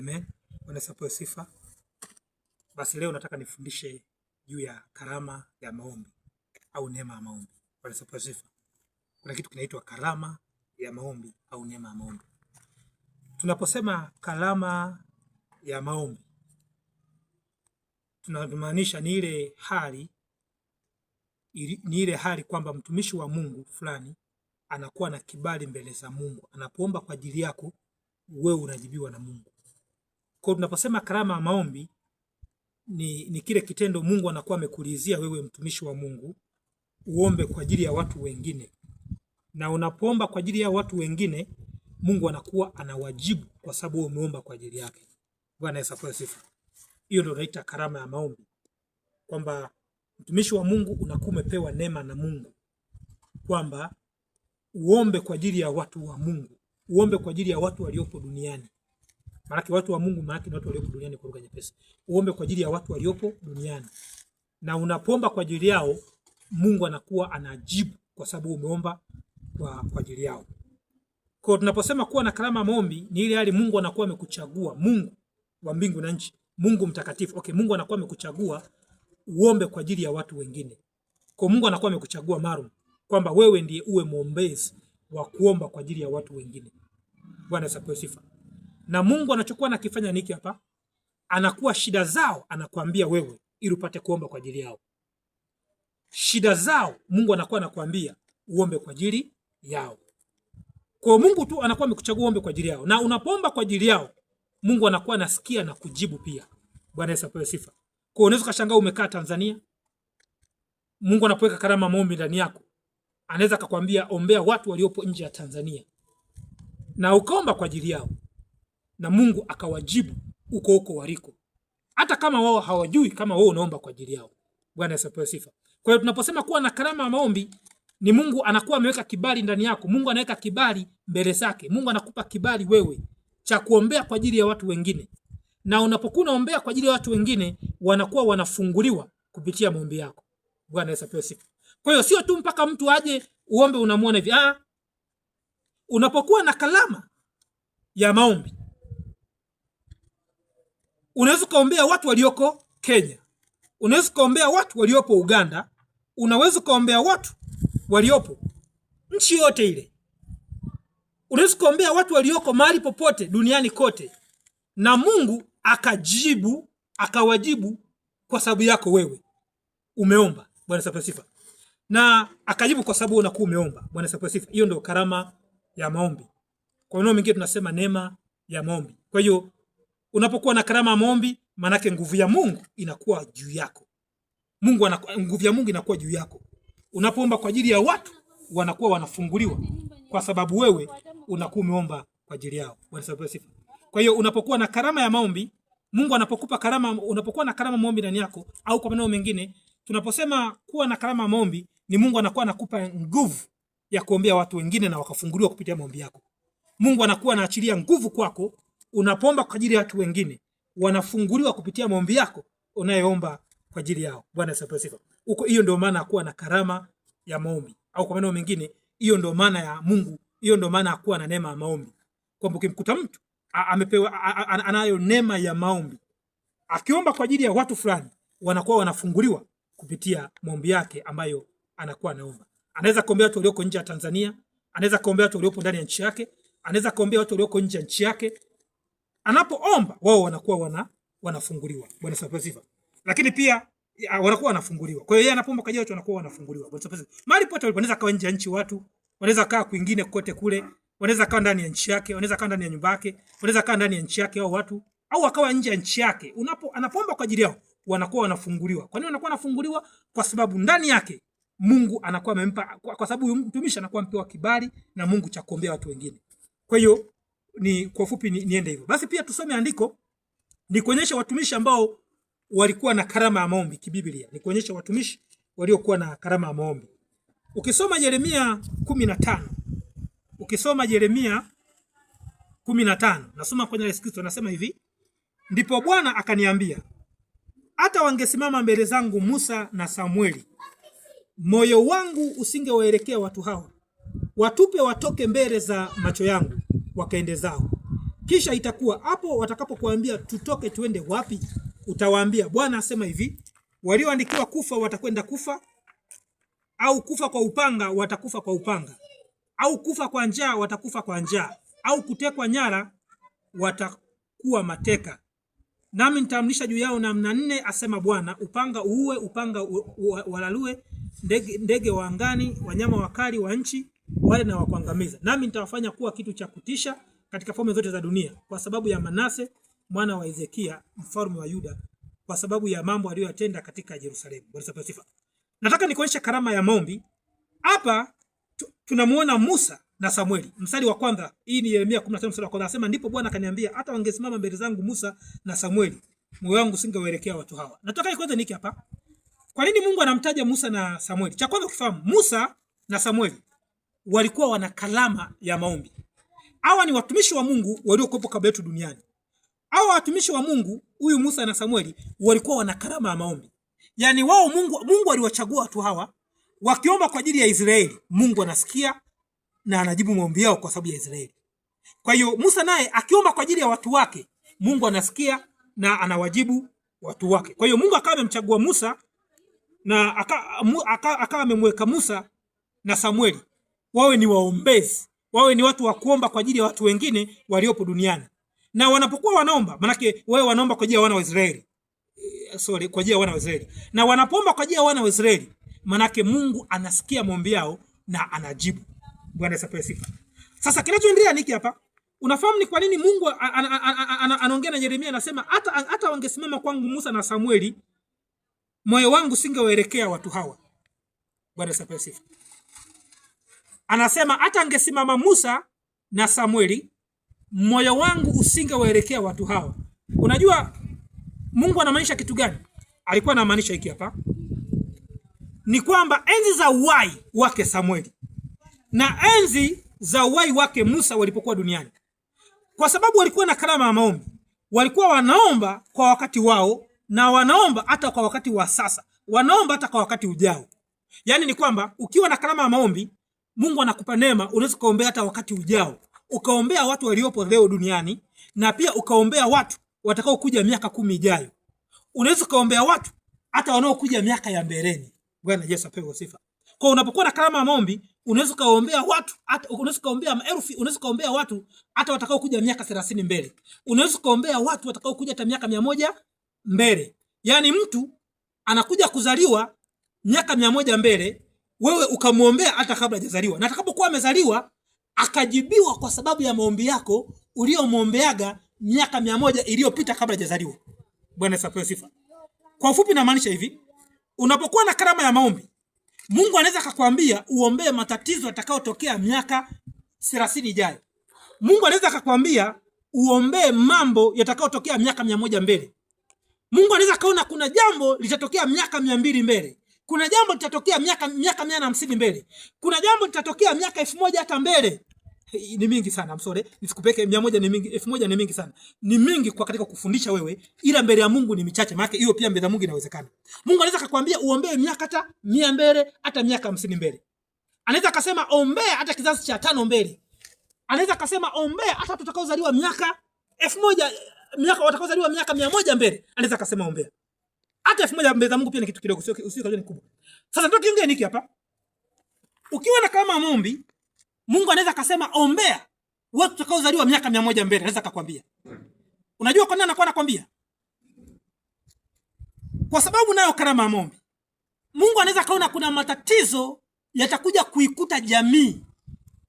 Amen. Bwana apewe sifa. Basi leo nataka nifundishe juu ya karama ya maombi au neema ya maombi. Bwana apewe sifa. Kuna kitu kinaitwa karama ya maombi au neema ya maombi. Tunaposema karama ya maombi, tunamaanisha ni ile hali kwamba mtumishi wa Mungu fulani anakuwa na kibali mbele za Mungu. Anapoomba kwa ajili yako, wewe unajibiwa na Mungu. Kwa tunaposema karama ya maombi ni kile kitendo Mungu anakuwa amekulizia wewe mtumishi wa Mungu uombe kwa ajili ya watu wengine. Na unapoomba kwa ajili ya watu wengine, Mungu anakuwa anawajibu kwa sababu wewe umeomba kwa ajili yake. Bwana Yesu apewe sifa. Hiyo ndio inaitwa karama ya maombi. Kwamba mtumishi wa Mungu unakuwa umepewa neema na Mungu kwamba uombe kwa ajili ya watu wa Mungu. Uombe kwa ajili ya watu waliopo duniani. Maana watu wa Mungu ni watu waliopo duniani kwa lugha nyepesi. Uombe kwa ajili ya watu waliopo duniani. Na unapoomba kwa ajili yao, Mungu anakuwa anajibu kwa sababu umeomba kwa ajili yao. Kwa tunaposema kuwa na karama ya maombi ni ile hali Mungu anakuwa amekuchagua, Mungu wa mbingu na nchi, Mungu mtakatifu. Okay, Mungu anakuwa amekuchagua uombe kwa ajili ya watu wengine. Kwa Mungu anakuwa amekuchagua maalum kwamba wewe ndiye uwe mwombezi wa kuomba kwa ajili ya watu wengine. Bwana apewe sifa. Na Mungu anachokuwa anakifanya niki hapa? Anakuwa shida zao anakuambia wewe ili upate kuomba kwa ajili yao. Shida zao Mungu anakuwa anakuambia uombe kwa ajili yao. Kwa Mungu tu anakuwa amekuchagua uombe kwa ajili yao. Na unapoomba kwa ajili yao, Mungu anakuwa anasikia na kujibu pia. Bwana Yesu apewe sifa. Kwa unaweza kushangaa umekaa Tanzania, Mungu anapoweka karama maombi ndani yako, anaweza akakwambia ombea watu waliopo nje ya Tanzania. Na ukaomba kwa ajili yao. Na Mungu akawajibu huko waliko. Hata kama wao hawajui kama wewe unaomba kwa ajili yao. Bwana Yesu apewe sifa. Kwa hiyo tunaposema kuwa na karama ya maombi ni Mungu anakuwa ameweka kibali ndani yako. Mungu anaweka kibali mbele zake. Mungu anakupa kibali wewe cha kuombea kwa ajili ya watu wengine. Na unapokuwa unaombea kwa ajili ya watu wengine, wanakuwa wanafunguliwa kupitia maombi yako. Bwana Yesu apewe sifa. Kwa hiyo sio tu mpaka mtu aje uombe unamuona hivi. Unapokuwa na karama ya maombi, unaweza kuombea watu walioko Kenya. Unaweza kuombea watu waliopo Uganda. Unaweza kuombea watu waliopo nchi yote ile. Unaweza kuombea watu walioko mahali popote duniani kote. Na Mungu akawajibu kwa sababu yako wewe umeomba. Bwana apewe sifa. Na akajibu kwa sababu unakuwa umeomba. Bwana apewe sifa. Hiyo ndio karama ya maombi. Kwa neno mingine tunasema neema ya maombi. Kwa hiyo unapokuwa na karama ya maombi, maana yake nguvu ya Mungu inakuwa juu yako. Nguvu ya Mungu inakuwa juu yako. Unapoomba kwa ajili ya watu, wanakuwa wanafunguliwa kwa sababu wewe unakuwa umeomba kwa ajili yao. Bwana apewe sifa. Kwa hiyo unapokuwa na karama ya maombi, Mungu anapokupa karama, unapokuwa na karama maombi ndani yako, au kwa maneno mengine, tunaposema kuwa na karama ya maombi ni Mungu anakuwa anakupa nguvu ya kuombea watu wengine na wakafunguliwa kupitia maombi yako. Mungu anakuwa anaachilia nguvu kwako, unapoomba kwa ajili ya watu wengine, wanafunguliwa kupitia maombi yako unayoomba kwa ajili yao. Bwana apewe sifa. Hiyo ndio maana kuwa na karama ya maombi. Au kwa maneno mengine, hiyo ndio maana ya Mungu, hiyo ndio maana kuwa na neema ya maombi. Kwamba ukimkuta mtu amepewa anayo neema ya maombi, akiomba kwa ajili ya watu fulani, wanakuwa wanafunguliwa kupitia maombi yake ambayo anakuwa anaomba. Anaweza kuombea watu walioko nje ya Tanzania, anaweza kuombea watu waliopo ndani ya nchi yake, anaweza kuombea watu walioko nje ya nchi yake. Anapoomba wao wanakuwa wanafunguliwa. Bwana apewe sifa. Lakini pia wanakuwa wanafunguliwa. Kwa hiyo yeye anapoomba kwa ajili ya watu wanakuwa wanafunguliwa. Bwana apewe sifa. Mahali pote wanaweza kaa nje ya nchi watu, wanaweza kaa kwingine kote kule, wanaweza kaa ndani ya nchi yake, wanaweza kaa ndani ya nyumba yake, wanaweza kaa ndani ya nchi yake au watu, au akawa nje ya nchi yake. Anapoomba kwa ajili yao, wanakuwa wanafunguliwa. Kwa nini wanakuwa wanafunguliwa? Kwa sababu ndani yake Mungu anakuwa amempa, kwa sababu mtumishi anakuwa mpewa kibali na Mungu cha kuombea watu wengine. Kwa hiyo kwa ufupi niende hivyo. Basi pia tusome andiko ni kuonyesha watumishi ambao walikuwa na karama ya maombi kibiblia. Ni kuonyesha watumishi waliokuwa na karama ya maombi. Ukisoma Yeremia 15, ukisoma Yeremia 15, nasoma kwenye Yesu Kristo anasema hivi: ndipo Bwana akaniambia, hata wangesimama mbele zangu Musa na Samueli, moyo wangu usingewaelekea watu hawa. Watupe watoke mbele za macho yangu, wakaende zao. Kisha itakuwa hapo watakapokuambia tutoke tuende wapi, utawaambia Bwana asema hivi, walioandikiwa kufa watakwenda kufa, au kufa kwa upanga watakufa kwa upanga, au kufa kwa njaa watakufa kwa njaa, au kutekwa nyara watakuwa mateka. Nami nitaamrisha juu yao namna 4, asema Bwana, upanga uue, upanga walalue, ndege wa angani, wanyama wakali wa nchi, wale na wakuangamiza. Nami nitawafanya kuwa kitu cha kutisha katika falme zote za dunia, kwa sababu ya Manase mwana wa Hezekia mfalme wa Yuda, kwa sababu ya mambo aliyotenda katika Yerusalemu. Bwana sifa. Nataka nikuonyeshe karama ya maombi. Hapa tunamuona Musa na Samueli. Mstari wa kwanza, hii ni Yeremia 15 mstari wa kwanza, anasema ndipo Bwana akaniambia, hata wangesimama mbele zangu Musa na Samueli, moyo wangu singewaelekea watu hawa. Nataka kwanza niki hapa, kwa nini Mungu anamtaja Musa na Samueli? Cha kwanza kufahamu, Musa na Samueli walikuwa wana kalama ya maombi. Hawa ni watumishi wa Mungu waliokuwepo kabla yetu duniani. Hawa watumishi wa Mungu, huyu Musa na Samueli, walikuwa wana kalama ya maombi. Yaani wao Mungu aliwachagua watu hawa, wakiomba kwa ajili ya Israeli, Mungu anasikia na anajibu maombi yao kwa sababu ya Israeli. Kwa hiyo Musa naye akiomba kwa ajili ya watu wake, Mungu anasikia na anawajibu watu wake. Kwa hiyo Mungu akawa amemchagua Musa na akawa amemweka Musa na Samueli wawe ni waombezi, wawe ni watu wa kuomba kwa ajili ya watu wengine waliopo duniani. Na wanapokuwa wanaomba, manake wao wanaomba kwa ajili ya wana wa Israeli. Kwa ajili ya wana wa Israeli. Na wanapoomba kwa ajili ya wana wa Israeli, manake Mungu anasikia maombi yao na anajibu. Bwana asifiwe sifa. Sasa kinachoendelea niki hapa, unafahamu ni kwa nini Mungu anaongea na Yeremia, anasema hata wangesimama kwangu Musa na Samueli, moyo wangu singewaelekea watu hawa. Bwana asifiwe sifa. Anasema hata angesimama Musa na Samueli, moyo wangu usingewaelekea watu hawa. Unajua Mungu anamaanisha kitu gani? Alikuwa anamaanisha hiki hapa, ni kwamba enzi za uhai wake Samueli na enzi za uhai wake Musa walipokuwa duniani, kwa sababu walikuwa na karama ya maombi, walikuwa wanaomba kwa wakati wao, na wanaomba hata kwa wakati wa sasa, wanaomba hata kwa wakati ujao. Yaani ni kwamba ukiwa na karama ya maombi, Mungu anakupa neema, unaweza kuombea hata wakati ujao, ukaombea watu waliopo leo duniani, na pia ukaombea watu watakao kuja miaka 10 ijayo. Unaweza kuombea watu hata wanaokuja miaka ya mbeleni. Bwana Yesu apewe sifa. Kwa unapokuwa na karama ya maombi, unaweza kuombea watu, hata unaweza kuombea maelfu, unaweza kuombea watu hata watakao kuja miaka 30 mbele. Unaweza kuombea watu watakao kuja hata miaka 100 mbele. Yaani mtu anakuja kuzaliwa miaka 100 mbele, wewe ukamuombea hata kabla hajazaliwa. Na atakapokuwa amezaliwa akajibiwa kwa sababu ya maombi yako uliomuombeaga miaka 100 iliyopita kabla hajazaliwa. Bwana apewe sifa. Kwa ufupi na maanisha hivi, unapokuwa na karama ya maombi, Mungu anaweza kukuambia uombee matatizo yatakayotokea miaka 30 ijayo. Mungu anaweza kukuambia uombee mambo yatakayotokea miaka 100 mbele. Mungu anaweza kaona kuna jambo litatokea miaka 200 mbele. Kuna jambo litatokea miaka 150 mbele. Kuna jambo litatokea miaka 1000 hata mbele. Ni mingi sana, sorry, nisikupeke 100 ni mingi, 1000 ni mingi sana. Ni mingi kwa katika kufundisha wewe, ila mbele ya Mungu ni michache, maana hiyo pia mbele ya Mungu inawezekana. Mungu anaweza kukuambia uombee miaka hata 100 mbele, hata miaka 50 mbele. Anaweza akasema ombea hata kizazi cha 5 mbele. Anaweza akasema ombea hata tutakaozaliwa miaka 1000, miaka watakaozaliwa miaka 100 mbele. Anaweza akasema ombea hata 1000 mbele za Mungu, pia ni kitu kidogo, sio ni kubwa. Sasa ndio kiongea niki hapa. Ukiwa na kama maombi, Mungu anaweza akasema ombea watu tutakaozaliwa miaka 100 mbele. Anaweza akakwambia. Unajua kwa nini anakuwa anakwambia? Kwa sababu nayo karama ya maombi. Mungu anaweza kaona kuna matatizo yatakuja kuikuta jamii.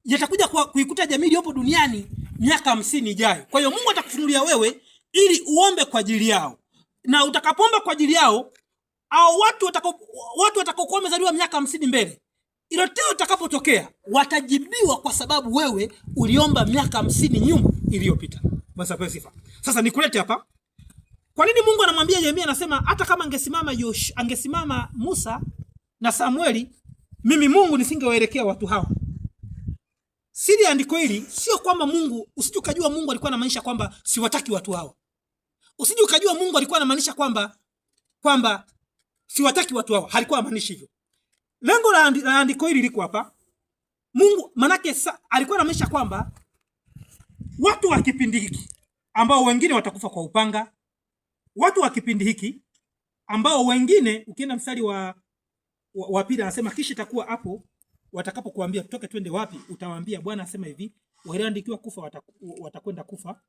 Yatakuja kuikuta jamii iliyopo duniani miaka 50 ijayo. Kwa hiyo Mungu atakufunulia wewe ili uombe kwa ajili yao. Na utakapoomba kwa ajili yao, au watu watakaokuwa wamezaliwa miaka 50 mbele, ilo teo utakapotokea watajibiwa kwa sababu wewe uliomba miaka 50 nyuma iliyopita. Basi kwa sifa. Sasa nikulete hapa. Kwa nini Mungu anamwambia Yeremia, anasema hata kama angesimama Musa na Samueli, mimi Mungu nisingewaelekea watu hawa. Siri andiko hili sio kwamba Mungu, usijukajua Mungu alikuwa anamaanisha kwamba siwataki watu hawa. Usijukajua Mungu alikuwa anamaanisha kwamba siwataki watu hawa. Halikuwa anamaanisha hivyo. Lengo la andiko hili liko hapa. Mungu manake alikuwa anamaanisha kwamba watu wa kipindi hiki ambao wengine watakufa kwa upanga, watu wa kipindi hiki ambao wengine, ukienda mstari wa pili anasema kisha itakuwa hapo watakapokuambia tutoke twende wapi, utawaambia Bwana asema hivi, walioandikiwa kufa watakwenda kufa,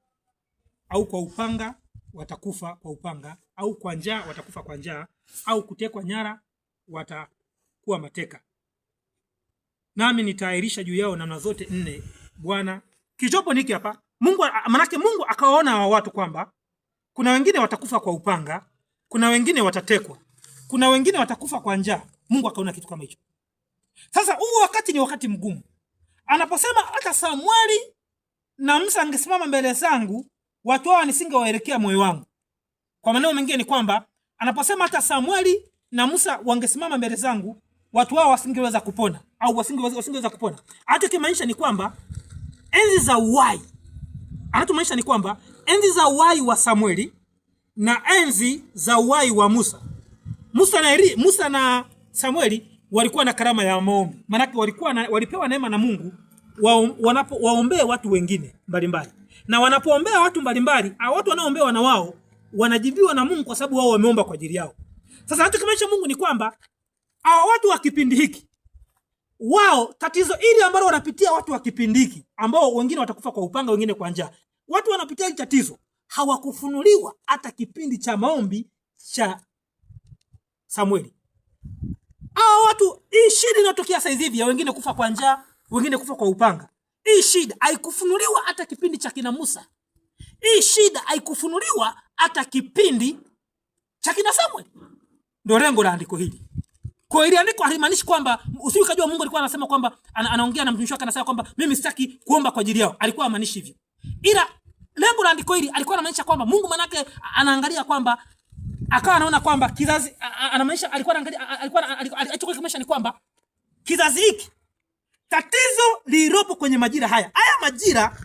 au kwa upanga watakufa kwa upanga, au kwa njaa watakufa kwa njaa, au kutekwa nyara watakuwa mateka. Nami nitaahirisha juu yao namna zote nne. Bwana kichopo niki hapa Mungu, manake Mungu akawaona hawa watu kwamba kuna wengine watakufa kwa upanga, kuna wengine watatekwa, kuna wengine watakufa kwa njaa. Mungu akaona kitu kama hicho. Sasa huu wakati ni wakati mgumu. Anaposema hata Samueli na Musa angesimama mbele zangu, watu hao nisingewaelekea moyo wangu. Kwa maneno mengine ni kwamba anaposema hata Samueli na Musa wangesimama mbele zangu, watu hao wasingeweza kupona au wasingeweza kupona. Hata kimaanisha ni kwamba enzi za uhai, anatumaanisha ni kwamba enzi za uhai wa Samueli na enzi za uhai wa Musa. Musa na Samueli walikuwa na karama ya maombi. Maana walipewa neema na Mungu waombee watu wengine mbalimbali. Na wanapoombea watu mbalimbali, au watu wanaoombewa na wao wanajibiwa na Mungu kwa sababu wao wameomba kwa ajili yao. Sasa hata kimaanisha Mungu ni kwamba hao watu wa kipindi hiki, wao tatizo ili ambalo wanapitia watu wa kipindi hiki, ambao wengine watakufa kwa upanga, wengine kwa njaa, watu wanapitia hili tatizo, hawakufunuliwa hata kipindi cha maombi cha Samueli. Hao watu, hii shida inatokea sasa hivi, wengine kufa kwa njaa, wengine kufa kwa upanga. Hii shida haikufunuliwa hata kipindi cha kina Musa. Hii shida haikufunuliwa hata kipindi cha kina Samuel. Ndio lengo la andiko hili. Kwa hiyo andiko halimaanishi kwamba usikajua Mungu alikuwa anasema kwamba anaongea na mtumishi wake, anasema kwamba mimi sitaki kuomba kwa ajili yao. Alikuwa hamaanishi hivyo. Ila lengo la andiko hili alikuwa anamaanisha kwamba Mungu manake anaangalia kwamba akawa anaona kwamba kizazi, anamaanisha alikuwa anaangalia, alichokuwa kimaanisha ni kwamba kizazi hiki, tatizo lilopo kwenye majira haya majira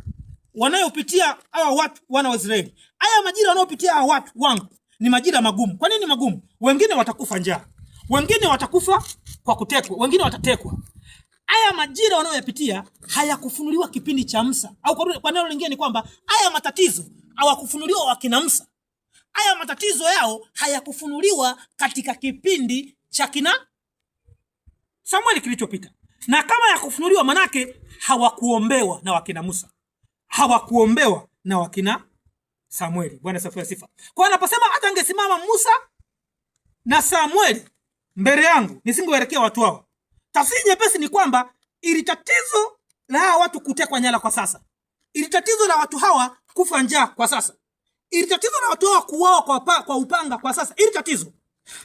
wanayopitia hawa watu wana wa Israeli, haya majira wanayopitia hawa watu wangu ni majira magumu. Kwa nini magumu? Wengine watakufa njaa, wengine watakufa kwa kutekwa, wengine watatekwa. Haya majira wanayopitia hayakufunuliwa kipindi cha Musa, au kwa neno lingine ni kwamba haya matatizo hawakufunuliwa wakina Musa. Haya matatizo yao hayakufunuliwa katika kipindi cha kina Samueli kilichopita. Na kama yakufunuliwa, manake hawakuombewa na wakina Musa, hawakuombewa na wakina Samueli. Bwana sifa. Kwa anaposema hata angesimama Musa na Samueli mbele yangu, nisingewaelekea watu hao. Tafsiri nyepesi ni kwamba ili tatizo la hawa watu kutekwa nyara kwa sasa, ili tatizo la watu hawa kufa njaa kwa sasa, ili tatizo la watu hawa kuuawa kwa upanga kwa sasa, ili tatizo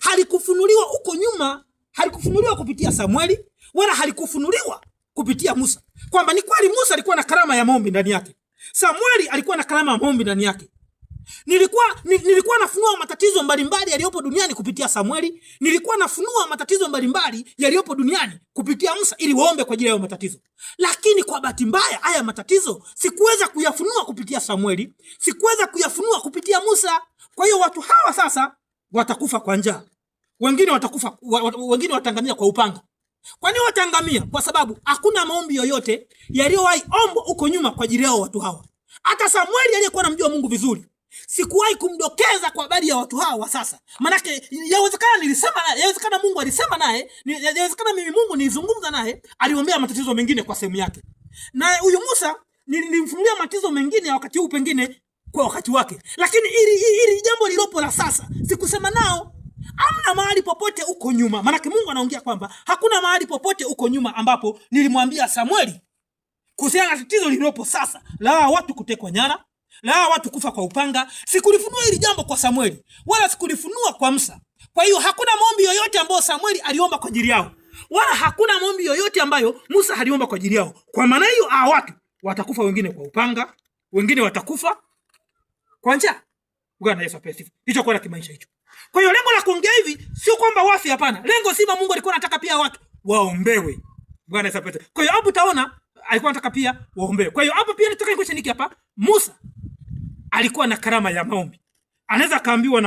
halikufunuliwa huko nyuma, halikufunuliwa kupitia Samueli wala halikufunuliwa kupitia Musa. Kwamba ni kweli Musa alikuwa na karama ya maombi ndani yake, Samueli alikuwa na karama ya maombi ndani yake. Nilikuwa nafunua matatizo mbalimbali yaliyopo duniani kupitia Samueli, nilikuwa nafunua matatizo mbalimbali yaliyopo duniani kupitia Musa ili waombe kwa ajili ya matatizo. Lakini kwa bahati mbaya haya matatizo sikuweza kuyafunua kupitia Samueli, sikuweza kuyafunua kupitia Musa. Kwa hiyo watu hawa sasa watakufa kwa njaa, wengine watangamia kwa upanga. Kwa nini watangamia? Kwa sababu hakuna maombi yoyote yaliyowahi ombwa huko nyuma kwa ajili yao watu hawa. Hata Samueli aliyekuwa anamjua Mungu vizuri, sikuwahi kumdokeza kwa habari ya watu hawa sasa. Manake yawezekana Mungu alisema naye, yawezekana mimi Mungu nilizungumza naye, aliombea matatizo mengine kwa sehemu yake. Na huyu Musa nilimfunulia matatizo mengine ya wakati huu pengine kwa wakati wake. Lakini ili jambo lilopo la sasa sikusema nao. Hamna mahali popote uko nyuma. Manake Mungu anaongea kwamba hakuna mahali popote uko nyuma ambapo nilimwambia Samueli kuhusiana na tatizo lilopo sasa la watu kutekwa nyara, la watu kufa kwa upanga. Sikulifunua hili jambo kwa Samueli wala sikulifunua kwa Musa. Kwa hiyo hakuna maombi yoyote ambayo Samueli aliomba kwa ajili yao, wala hakuna maombi yoyote ambayo Musa aliomba kwa ajili yao. Kwa maana hiyo watu watakufa, wengine kwa upanga, wengine watakufa kwa njaa. Bwana Yesu asifiwe. Hicho kwa kimaisha hicho. Kwa hiyo lengo la kuongea hivi sio kwamba wafi, hapana. Lengo sima Mungu alikuwa anataka pia watu waombewe. Bwana Yesu asifiwe. Kwa hiyo hapo utaona alikuwa anataka pia waombewe. Kwa hiyo hapo pia nitaka nikuonyeshe niki hapa, Musa alikuwa na karama ya maombi. Anaweza kaambiwa na